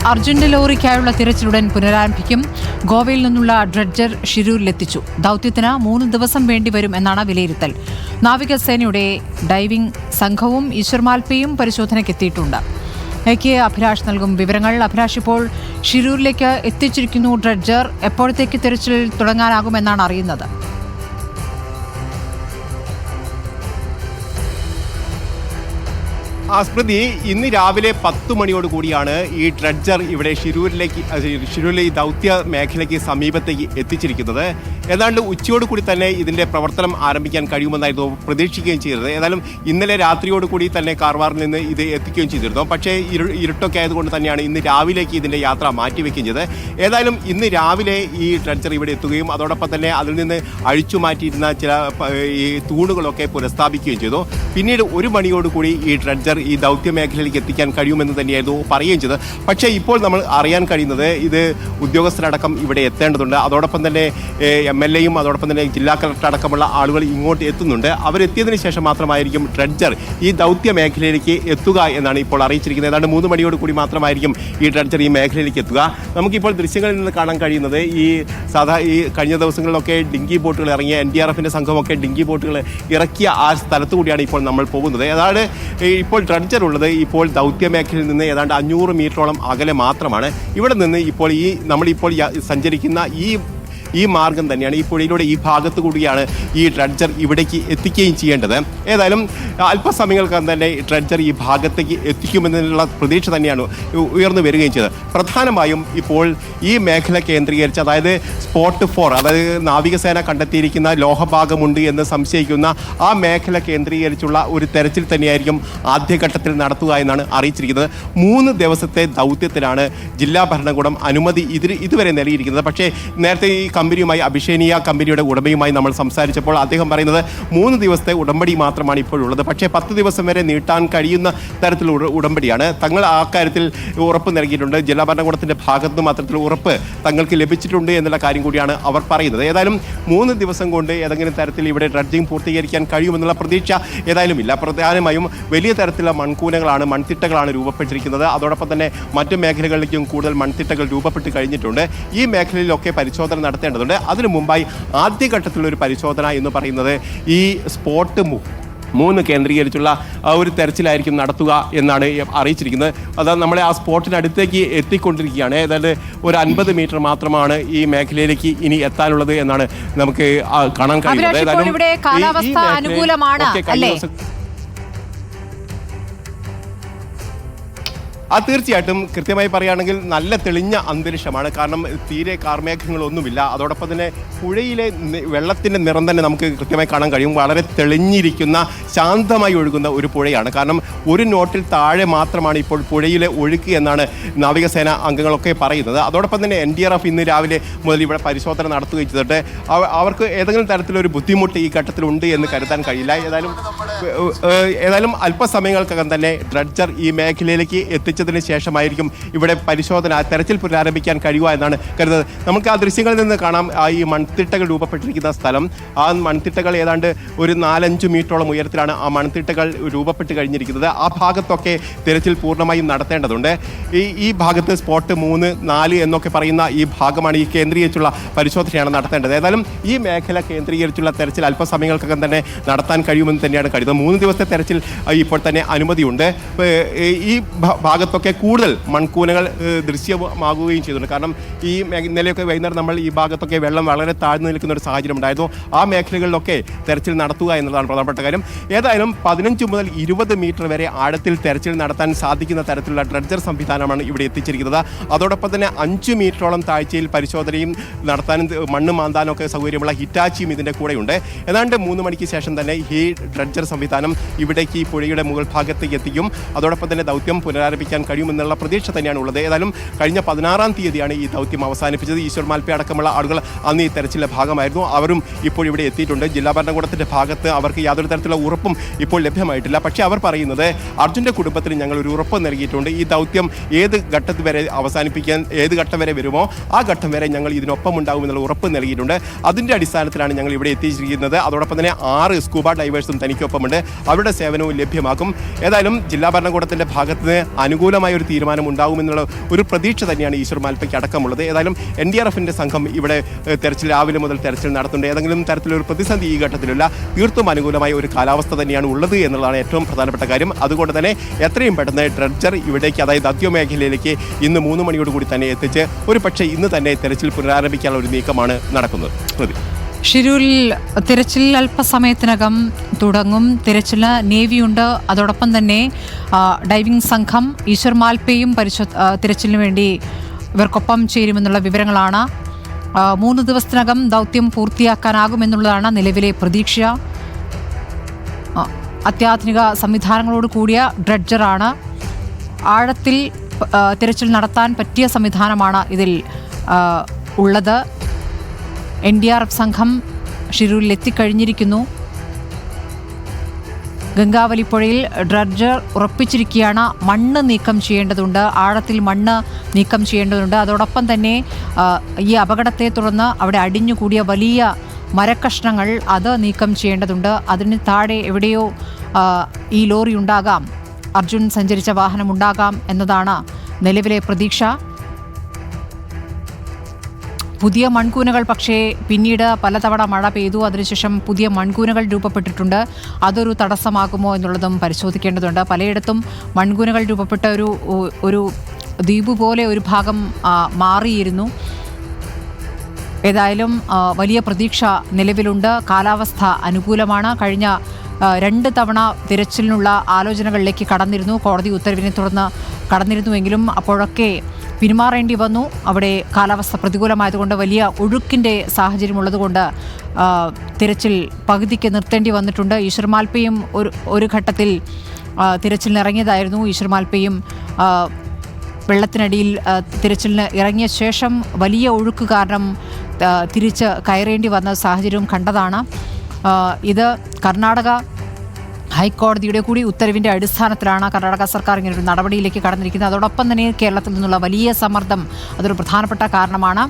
അർജുന്റെ ലോറിക്കായുള്ള തിരച്ചിലുടൻ പുനരാരംഭിക്കും. ഗോവയിൽ നിന്നുള്ള ഡ്രഡ്ജർ ഷിരൂരിലെത്തിച്ചു. ദൌത്യത്തിന് 3 ദിവസം വേണ്ടിവരും എന്നാണ് വിലയിരുത്തൽ. നാവികസേനയുടെ ഡൈവിംഗ് സംഘവും ഈശ്വർ മാൽപ്പയും പരിശോധനയ്ക്കെത്തിയിട്ടുണ്ട്. അഭിലാഷ് നൽകും വിവരങ്ങൾ. അഭിലാഷ്, ഇപ്പോൾ ഷിരൂരിലേക്ക് എത്തിച്ചിരിക്കുന്നു ഡ്രഡ്ജർ. എപ്പോഴത്തേക്ക് തിരച്ചിൽ തുടങ്ങാനാകുമെന്നാണ് അറിയുന്നത്? സ്മൃതി, ഇന്ന് രാവിലെ 10 മണിയോട് കൂടിയാണ് ഈ ഡ്രഡ്ജർ ഇവിടെ ഷിരൂരിലെ ഈ ദൗത്യ മേഖലയ്ക്ക് സമീപത്തേക്ക് എത്തിച്ചിരിക്കുന്നത്. ഏതാണ്ട് ഉച്ചയോടുകൂടി തന്നെ ഇതിൻ്റെ പ്രവർത്തനം ആരംഭിക്കാൻ കഴിയുമെന്നായിരുന്നു പ്രതീക്ഷിക്കുകയും ചെയ്തത്. ഏതായാലും ഇന്നലെ രാത്രിയോടുകൂടി തന്നെ കാർവാറിൽ നിന്ന് ഇത് എത്തിക്കുകയും ചെയ്തിരുന്നു. പക്ഷേ ഇരുട്ടൊക്കെ ആയതുകൊണ്ട് തന്നെയാണ് ഇന്ന് രാവിലേക്ക് ഇതിൻ്റെ യാത്ര മാറ്റിവെക്കുകയും ചെയ്തത്. ഏതായാലും ഇന്ന് രാവിലെ ഈ ഡ്രഡ്ജർ ഇവിടെ എത്തുകയും അതോടൊപ്പം തന്നെ അതിൽ നിന്ന് അഴിച്ചു മാറ്റിയിരുന്ന ചില ഈ തൂണുകളൊക്കെ പുനഃസ്ഥാപിക്കുകയും ചെയ്തു. പിന്നീട് 1 മണിയോടുകൂടി ഈ ഡ്രഡ്ജർ ഈ ദൗത്യ മേഖലയിലേക്ക് എത്തിക്കാൻ കഴിയുമെന്ന് തന്നെയായിരുന്നു പറയുകയും ചെയ്തത്. പക്ഷേ ഇപ്പോൾ നമ്മൾ അറിയാൻ കഴിയുന്നത് ഇത് ഉദ്യോഗസ്ഥരടക്കം ഇവിടെ എത്തേണ്ടതുണ്ട്. അതോടൊപ്പം തന്നെ MLAയും അതോടൊപ്പം തന്നെ ജില്ലാ കളക്ടർ അടക്കമുള്ള ആളുകൾ ഇങ്ങോട്ട് എത്തുന്നുണ്ട്. അവരെത്തിയതിന് ശേഷം മാത്രമായിരിക്കും ഡ്രഡ്ജർ ഈ ദൗത്യ മേഖലയിലേക്ക് എത്തുക എന്നാണ് ഇപ്പോൾ അറിയിച്ചിരിക്കുന്നത്. ഏതാണ്ട് 3 മണിയോട് കൂടി മാത്രമായിരിക്കും ഈ ഡ്രഡ്ജർ ഈ മേഖലയിലേക്ക് എത്തുക. നമുക്കിപ്പോൾ ദൃശ്യങ്ങളിൽ നിന്ന് കാണാൻ കഴിയുന്നത് ഈ കഴിഞ്ഞ ദിവസങ്ങളിലൊക്കെ ഡിങ്കി ബോട്ടുകൾ ഇറങ്ങിയ NDRFന്റെ സംഘമൊക്കെ ഡിങ്കി ബോട്ടുകൾ ഇറക്കിയ ആ സ്ഥലത്തു കൂടിയാണ് ഇപ്പോൾ നമ്മൾ പോകുന്നത്. അതാണ് ഇപ്പോൾ ഡ്രഡ്ജർ ഉള്ളത് ഇപ്പോൾ ദൗത്യ മേഖലയിൽ നിന്ന് ഏതാണ്ട് 500 മീറ്ററോളം അകലെ മാത്രമാണ്. ഇവിടെ നിന്ന് ഇപ്പോൾ നമ്മളിപ്പോൾ സഞ്ചരിക്കുന്ന ഈ മാർഗം തന്നെയാണ്, ഈ പുഴയിലൂടെ ഈ ഭാഗത്തു കൂടിയാണ് ഈ ഡ്രഡ്ജർ ഇവിടേക്ക് എത്തിക്കുകയും ചെയ്യേണ്ടത്. ഏതായാലും അല്പസമയങ്ങൾക്കകം തന്നെ ഡ്രഡ്ജർ ഈ ഭാഗത്തേക്ക് എത്തിക്കുമെന്നുള്ള പ്രതീക്ഷ തന്നെയാണ് ഉയർന്നു വരികയും ചെയ്തത്. പ്രധാനമായും ഇപ്പോൾ ഈ മേഖല കേന്ദ്രീകരിച്ച്, അതായത് സ്പോട്ട് 4, അതായത് നാവികസേന കണ്ടെത്തിയിരിക്കുന്ന ലോഹഭാഗമുണ്ട് എന്ന് സംശയിക്കുന്ന ആ മേഖല കേന്ദ്രീകരിച്ചുള്ള ഒരു തെരച്ചിൽ തന്നെയായിരിക്കും ആദ്യഘട്ടത്തിൽ നടത്തുക എന്നാണ് അറിയിച്ചിരിക്കുന്നത്. 3 ദിവസത്തെ ദൗത്യത്തിലാണ് ജില്ലാ ഭരണകൂടം അനുമതി ഇതുവരെ നൽകിയിരിക്കുന്നത്. പക്ഷേ നേരത്തെ ഈ കമ്പനിയുമായി, അഭിഷേനിയ കമ്പനിയുടെ ഉടമയുമായി നമ്മൾ സംസാരിച്ചപ്പോൾ അദ്ദേഹം പറയുന്നത് 3 ദിവസത്തെ ഉടമ്പടി മാത്രമാണ് ഇപ്പോഴുള്ളത്. പക്ഷേ 10 ദിവസം വരെ നീട്ടാൻ കഴിയുന്ന തരത്തിലുള്ള ഉടമ്പടിയാണ്. തങ്ങൾ ആ കാര്യത്തിൽ ഉറപ്പ് നൽകിയിട്ടുണ്ട്. ജില്ലാ ഭരണകൂടത്തിൻ്റെ ഭാഗത്തുനിന്നും അത്തരത്തിൽ ഉറപ്പ് തങ്ങൾക്ക് ലഭിച്ചിട്ടുണ്ട് എന്നുള്ള കാര്യം കൂടിയാണ് അവർ പറയുന്നത്. ഏതായാലും 3 ദിവസം കൊണ്ട് ഏതെങ്കിലും തരത്തിൽ ഇവിടെ ഡ്രഡ്ജിംഗ് പൂർത്തീകരിക്കാൻ കഴിയുമെന്നുള്ള പ്രതീക്ഷ ഏതായാലും ഇല്ല. പ്രധാനമായും വലിയ തരത്തിലുള്ള മൺതിട്ടകളാണ് രൂപപ്പെട്ടിരിക്കുന്നത്. അതോടൊപ്പം തന്നെ മറ്റു മേഖലകളിലേക്കും കൂടുതൽ മൺതിട്ടകൾ രൂപപ്പെട്ട് കഴിഞ്ഞിട്ടുണ്ട്. ഈ മേഖലയിലൊക്കെ പരിശോധന നടത്തേണ്ടതുണ്ട്. അതിനു മുമ്പായി ആദ്യഘട്ടത്തിലൊരു പരിശോധന എന്ന് പറയുന്നത് ഈ സ്പോട്ട് 3 കേന്ദ്രീകരിച്ചുള്ള ഒരു തെരച്ചിലായിരിക്കും നടത്തുക എന്നാണ് അറിയിച്ചിരിക്കുന്നത്. അതായത് നമ്മളെ ആ സ്പോട്ടിനടുത്തേക്ക് എത്തിക്കൊണ്ടിരിക്കുകയാണ്. ഏതാണ്ട് ഒരു 50 മീറ്റർ മാത്രമാണ് ഈ മേഖലയിലേക്ക് ഇനി എത്താനുള്ളത് എന്നാണ് നമുക്ക് കാണാൻ കഴിയുന്നത്. തീർച്ചയായിട്ടും കൃത്യമായി പറയുകയാണെങ്കിൽ നല്ല തെളിഞ്ഞ അന്തരീക്ഷമാണ്. കാരണം തീരെ കാർമേഘങ്ങളൊന്നുമില്ല. അതോടൊപ്പം തന്നെ പുഴയിലെ വെള്ളത്തിൻ്റെ നിറം തന്നെ നമുക്ക് കൃത്യമായി കാണാൻ കഴിയും. വളരെ തെളിഞ്ഞിരിക്കുന്ന, ശാന്തമായി ഒഴുകുന്ന ഒരു പുഴയാണ്. കാരണം 1 നോട്ടിൽ താഴെ മാത്രമാണ് ഇപ്പോൾ പുഴയിലെ ഒഴുക്ക് എന്നാണ് നാവികസേന അംഗങ്ങളൊക്കെ പറയുന്നത്. അതോടൊപ്പം തന്നെ NDRF ഇന്ന് രാവിലെ മുതൽ ഇവിടെ പരിശോധന നടത്തുകയും ചെയ്തിട്ട് അവർക്ക് ഏതെങ്കിലും തരത്തിലൊരു ബുദ്ധിമുട്ട് ഈ ഘട്ടത്തിലുണ്ട് എന്ന് കരുതാൻ കഴിയില്ല. ഏതായാലും അല്പസമയങ്ങൾക്കകം തന്നെ ഡ്രഡ്ജർ ഈ മേഖലയിലേക്ക് ത്തിന് ശേഷമായിരിക്കും ഇവിടെ തെരച്ചിൽ പുനരാരംഭിക്കാൻ കഴിയുക എന്നാണ് കരുതുന്നത്. നമുക്ക് ആ ദൃശ്യങ്ങളിൽ നിന്ന് കാണാം ഈ മൺതിട്ടകൾ രൂപപ്പെട്ടിരിക്കുന്ന സ്ഥലം. ആ മൺതിട്ടകൾ ഏതാണ്ട് ഒരു 4-5 മീറ്ററോളം ഉയരത്തിലാണ് ആ മൺതിട്ടകൾ രൂപപ്പെട്ട് കഴിഞ്ഞിരിക്കുന്നത്. ആ ഭാഗത്തൊക്കെ തെരച്ചിൽ പൂർണ്ണമായും നടത്തേണ്ടതുണ്ട്. ഈ ഭാഗത്ത് സ്പോട്ട് 3, 4 എന്നൊക്കെ പറയുന്ന ഈ ഭാഗമാണ് ഈ കേന്ദ്രീകരിച്ചുള്ള പരിശോധനയാണ് നടത്തേണ്ടത്. ഏതായാലും ഈ മേഖല കേന്ദ്രീകരിച്ചുള്ള തെരച്ചിൽ അല്പസമയങ്ങൾക്കകം തന്നെ നടത്താൻ കഴിയുമെന്ന് തന്നെയാണ് കരുതുന്നത്. 3 ദിവസത്തെ തെരച്ചിൽ ഇപ്പോൾ തന്നെ അനുമതിയുണ്ട്. ഈ ഭാഗത്തൊക്കെ കൂടുതൽ മൺകൂനകൾ ദൃശ്യമാകുകയും ചെയ്തിട്ടുണ്ട്. കാരണം ഇന്നലെയൊക്കെ വൈകുന്നേരം നമ്മൾ ഈ ഭാഗത്തൊക്കെ വെള്ളം വളരെ താഴ്ന്നു നിൽക്കുന്ന ഒരു സാഹചര്യം ഉണ്ടായിരുന്നു. ആ മേഖലകളിലൊക്കെ തെരച്ചിൽ നടത്തുക എന്നതാണ് പ്രധാനപ്പെട്ട കാര്യം. ഏതായാലും 15 മുതൽ 20 മീറ്റർ വരെ ആഴത്തിൽ തെരച്ചിൽ നടത്താൻ സാധിക്കുന്ന തരത്തിലുള്ള ഡ്രഡ്ജർ സംവിധാനമാണ് ഇവിടെ എത്തിച്ചിരിക്കുന്നത്. അതോടൊപ്പം തന്നെ 5 മീറ്ററോളം താഴ്ചയിൽ പരിശോധനയും നടത്താനും മണ്ണ് മാന്താനും ഒക്കെ സൗകര്യമുള്ള ഹിറ്റാച്ചിയും ഇതിൻ്റെ കൂടെയുണ്ട്. ഏതാണ്ട് 3 മണിക്ക് ശേഷം തന്നെ ഈ ഡ്രഡ്ജർ സംവിധാനം ഇവിടേക്ക് ഈ പുഴയുടെ മുകൾ ഭാഗത്തേക്ക് എത്തിക്കും. അതോടൊപ്പം തന്നെ ദൗത്യം പുനരാരംഭിക്കാൻ കഴിയുമെന്നുള്ള പ്രതീക്ഷ തന്നെയാണ് ഉള്ളത്. ഏതായാലും കഴിഞ്ഞ 16-ാം തീയതിയാണ് ഈ ദൗത്യം അവസാനിപ്പിച്ചത്. ഈശ്വർ മാൽപ്പ അടക്കമുള്ള ആളുകൾ അന്ന് ഈ തെരച്ചിലെ ഭാഗമായിരുന്നു. അവരും ഇപ്പോൾ ഇവിടെ എത്തിയിട്ടുണ്ട്. ജില്ലാ ഭരണകൂടത്തിൻ്റെ ഭാഗത്ത് അവർക്ക് യാതൊരു തരത്തിലുള്ള ഉറപ്പും ഇപ്പോൾ ലഭ്യമായിട്ടില്ല. പക്ഷേ അവർ പറയുന്നത് അർജുൻ്റെ കുടുംബത്തിന് ഞങ്ങൾ ഒരു ഉറപ്പ് നൽകിയിട്ടുണ്ട്. ഈ ദൗത്യം ഏത് ഘട്ടത്തിൽ വരെ അവസാനിപ്പിക്കാൻ, ഏത് ഘട്ടം വരെ വരുമോ ആ ഘട്ടം വരെ ഞങ്ങൾ ഇതിനൊപ്പം ഉണ്ടാകുമെന്നുള്ള ഉറപ്പ് നൽകിയിട്ടുണ്ട്. അതിൻ്റെ അടിസ്ഥാനത്തിലാണ് ഞങ്ങൾ ഇവിടെ എത്തിച്ചിരിക്കുന്നത്. അതോടൊപ്പം തന്നെ 6 സ്കൂബ ഡൈവേഴ്സും തനിക്കൊപ്പമുണ്ട്. അവരുടെ സേവനവും ലഭ്യമാക്കും. ഏതായാലും ജില്ലാ ഭരണകൂടത്തിൻ്റെ ഭാഗത്ത് നിന്ന് അനുകൂല അനുകൂലമായ ഒരു തീരുമാനം ഉണ്ടാകുമെന്നുള്ള ഒരു പ്രതീക്ഷ തന്നെയാണ് ഈശ്വർ മാൽപ്പയ്ക്ക് അടക്കമുള്ളത്. ഏതായാലും NDRFന്റെ സംഘം ഇവിടെ തെരച്ചിൽ രാവിലെ മുതൽ തെരച്ചിൽ നടത്തുന്നുണ്ട്. ഏതെങ്കിലും തരത്തിലൊരു പ്രതിസന്ധി ഈ ഘട്ടത്തിലുള്ള തീർത്തും അനുകൂലമായ ഒരു കാലാവസ്ഥ തന്നെയാണ് ഉള്ളത് എന്നുള്ളതാണ് ഏറ്റവും പ്രധാനപ്പെട്ട കാര്യം. അതുകൊണ്ട് തന്നെ എത്രയും പെട്ടെന്ന് ഡ്രഡ്ജർ ഇവിടേക്ക്, അതായത് ദൗത്യ മേഖലയിലേക്ക് ഇന്ന് 3 മണിയോട് കൂടി തന്നെ എത്തിച്ച് ഒരു പക്ഷേ ഇന്ന് തന്നെ തെരച്ചിൽ പുനരാരംഭിക്കാനുള്ള ഒരു നീക്കമാണ് നടക്കുന്നത്. ഷിരൂരിൽ തിരച്ചിൽ അല്പസമയത്തിനകം തുടങ്ങും. തിരച്ചിലിന് നേവിയുണ്ട്. അതോടൊപ്പം തന്നെ ഡൈവിംഗ് സംഘം ഈശ്വർ മാൽപ്പയും തിരച്ചിലിന് വേണ്ടി ഇവർക്കൊപ്പം ചേരുമെന്നുള്ള വിവരങ്ങളാണ്. 3 ദിവസത്തിനകം ദൗത്യം പൂർത്തിയാക്കാനാകുമെന്നുള്ളതാണ് നിലവിലെ പ്രതീക്ഷ. അത്യാധുനിക സംവിധാനങ്ങളോട് കൂടിയ ഡ്രഡ്ജറാണ്. ആഴത്തിൽ തിരച്ചിൽ നടത്താൻ പറ്റിയ സംവിധാനമാണ് ഇതിൽ ഉള്ളത്. NDRF സംഘം ഷിരൂരിൽ എത്തിക്കഴിഞ്ഞിരിക്കുന്നു. ഗംഗാവലിപ്പുഴയിൽ ഡ്രഡ്ജർ ഉറപ്പിച്ചിരിക്കുകയാണ്. മണ്ണ് നീക്കം ചെയ്യേണ്ടതുണ്ട്, ആഴത്തിൽ മണ്ണ് നീക്കം ചെയ്യേണ്ടതുണ്ട്. അതോടൊപ്പം തന്നെ ഈ അപകടത്തെ തുടർന്ന് അവിടെ അടിഞ്ഞുകൂടിയ വലിയ മരക്കഷ്ണങ്ങൾ അത് നീക്കം ചെയ്യേണ്ടതുണ്ട്. അതിന് താഴെ എവിടെയോ ഈ ലോറി ഉണ്ടാകാം, അർജുൻ സഞ്ചരിച്ച വാഹനം ഉണ്ടാകാം എന്നതാണ് നിലവിലെ പ്രതീക്ഷ. പുതിയ മൺകൂനകൾ പക്ഷേ പിന്നീട് പലതവണ മഴ പെയ്തു, അതിനുശേഷം പുതിയ മൺകൂനകൾ രൂപപ്പെട്ടിട്ടുണ്ട്. അതൊരു തടസ്സമാകുമോ എന്നുള്ളതും പരിശോധിക്കേണ്ടതുണ്ട്. പലയിടത്തും മൺകൂനകൾ രൂപപ്പെട്ട ഒരു ദ്വീപ് പോലെ ഒരു ഭാഗം മാറിയിരുന്നു. ഏതായാലും വലിയ പ്രതീക്ഷ നിലവിലുണ്ട്. കാലാവസ്ഥ അനുകൂലമാണ്. കഴിഞ്ഞ 2 തവണ തിരച്ചിലിനുള്ള ആലോചനകളിലേക്ക് കടന്നിരുന്നു. കോടതി ഉത്തരവിനെ തുടർന്ന് കടന്നിരുന്നുവെങ്കിലും അപ്പോഴൊക്കെ പിന്മാറേണ്ടി വന്നു. അവിടെ കാലാവസ്ഥ പ്രതികൂലമായതുകൊണ്ട്, വലിയ ഒഴുക്കിൻ്റെ സാഹചര്യമുള്ളതുകൊണ്ട് തിരച്ചിൽ പകുതിക്ക് നിർത്തേണ്ടി വന്നിട്ടുണ്ട്. ഈശ്വർ മാൽപ്പയും ഒരു ഘട്ടത്തിൽ തിരച്ചിലിനിറങ്ങിയതായിരുന്നു. ഈശ്വർ മാൽപ്പയും വെള്ളത്തിനടിയിൽ തിരച്ചിലിന് ഇറങ്ങിയ ശേഷം വലിയ ഒഴുക്ക് കാരണം തിരിച്ച് കയറേണ്ടി വന്ന സാഹചര്യവും കണ്ടതാണ്. ഇത് കർണാടക ഹൈക്കോടതിയുടെ കൂടി ഉത്തരവിൻ്റെ അടിസ്ഥാനത്തിലാണ് കർണാടക സർക്കാർ ഇങ്ങനൊരു നടപടിയിലേക്ക് കടന്നിരിക്കുന്നത്. അതോടൊപ്പം തന്നെ കേരളത്തിൽ നിന്നുള്ള വലിയ സമ്മർദ്ദം അതൊരു പ്രധാനപ്പെട്ട കാരണമാണ്.